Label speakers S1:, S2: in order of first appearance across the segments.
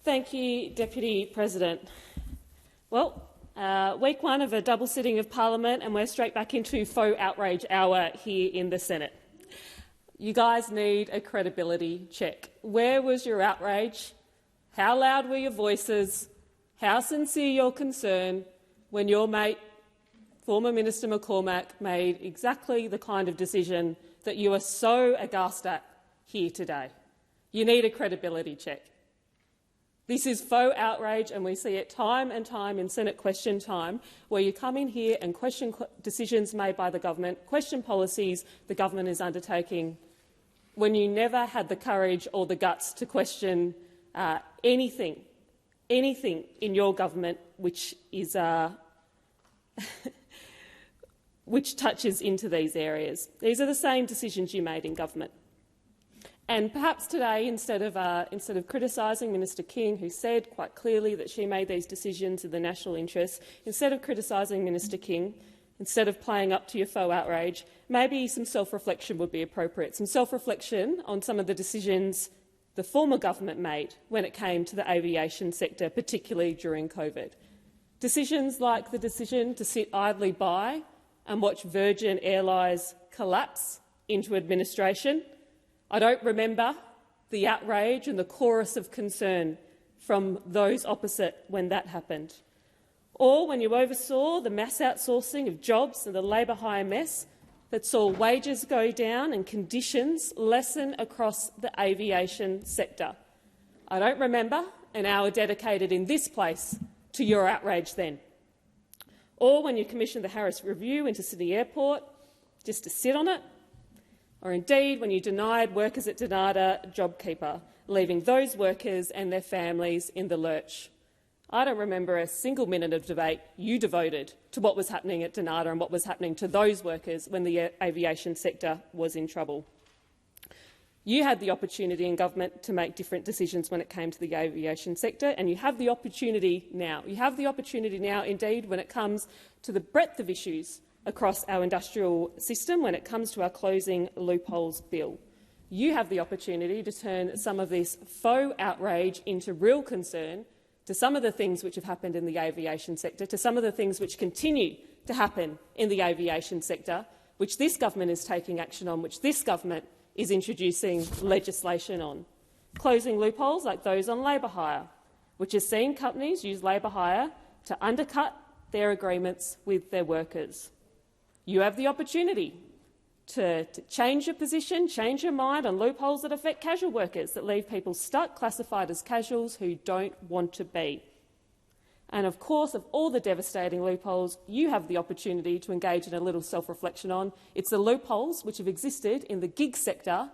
S1: Thank you, Deputy President. Well, week one of a double sitting of Parliament, and we're straight back into faux outrage hour here in the Senate. You guys need a credibility check. Where was your outrage? How loud were your voices? How sincere your concern when your mate, former Minister McCormack, made exactly the kind of decision that you are so aghast at here today? You need a credibility check. This is faux outrage, and we see it time and time in Senate question time, where you come in here and question decisions made by the government, question policies the government is undertaking, when you never had the courage or the guts to question anything in your government which is which touches into these areas. These are the same decisions you made in government. And perhaps today, instead of criticising Minister King, who said quite clearly that she made these decisions in the national interest, instead of criticising Minister King, instead of playing up to your faux outrage, maybe some self-reflection would be appropriate. Some self-reflection on some of the decisions the former government made when it came to the aviation sector, particularly during COVID. Decisions like the decision to sit idly by and watch Virgin Airlines collapse into administration. I don't remember the outrage and the chorus of concern from those opposite when that happened. Or when you oversaw the mass outsourcing of jobs and the labour hire mess that saw wages go down and conditions lessen across the aviation sector. I don't remember an hour dedicated in this place to your outrage then. Or when you commissioned the Harris Review into Sydney Airport just to sit on it. Or indeed when you denied workers at Donata JobKeeper, leaving those workers and their families in the lurch. I don't remember a single minute of debate you devoted to what was happening at Donata and what was happening to those workers when the aviation sector was in trouble. You had the opportunity in government to make different decisions when it came to the aviation sector, and you have the opportunity now. You have the opportunity now, indeed, when it comes to the breadth of issues across our industrial system, when it comes to our Closing Loopholes bill. You have the opportunity to turn some of this faux outrage into real concern to some of the things which have happened in the aviation sector, to some of the things which continue to happen in the aviation sector, which this government is taking action on, which this government is introducing legislation on. Closing loopholes like those on labour hire, which has seen companies use labour hire to undercut their agreements with their workers. You have the opportunity to change your position, change your mind on loopholes that affect casual workers, that leave people stuck, classified as casuals who don't want to be. And of course, of all the devastating loopholes you have the opportunity to engage in a little self-reflection on, it's the loopholes which have existed in the gig sector,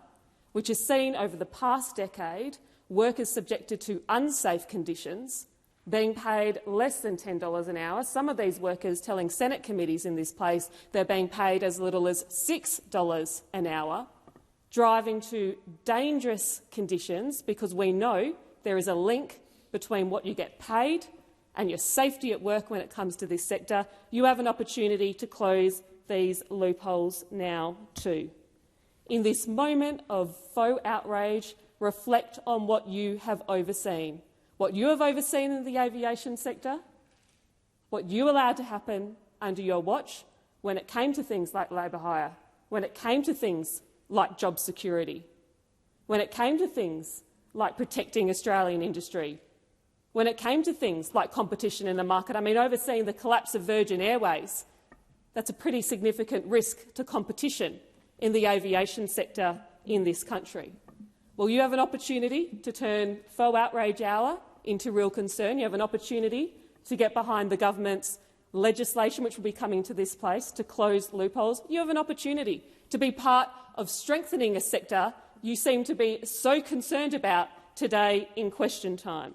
S1: which has seen over the past decade workers subjected to unsafe conditions, being paid less than $10 an hour. Some of these workers telling Senate committees in this place they're being paid as little as $6 an hour, driving to dangerous conditions because we know there is a link between what you get paid and your safety at work when it comes to this sector. You have an opportunity to close these loopholes now too. In this moment of faux outrage, reflect on what you have overseen. What you have overseen in the aviation sector, what you allowed to happen under your watch when it came to things like labour hire, when it came to things like job security, when it came to things like protecting Australian industry, when it came to things like competition in the market. I mean, overseeing the collapse of Virgin Airways, that's a pretty significant risk to competition in the aviation sector in this country. Well, you have an opportunity to turn faux outrage hour into real concern. You have an opportunity to get behind the government's legislation, which will be coming to this place, to close loopholes. You have an opportunity to be part of strengthening a sector you seem to be so concerned about today in question time.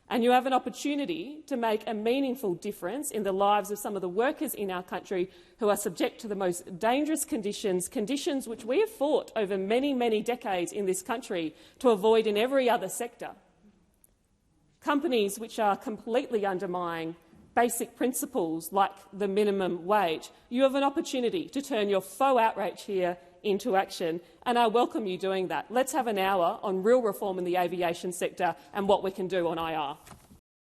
S1: And you have an opportunity to make a meaningful difference in the lives of some of the workers in our country who are subject to the most dangerous conditions, conditions which we have fought over many, many decades in this country to avoid in every other sector. Companies which are completely undermining basic principles like the minimum wage. You have an opportunity to turn your faux outrage here into action, and I welcome you doing that. Let's have an hour on real reform in the aviation sector and what we can do on IR.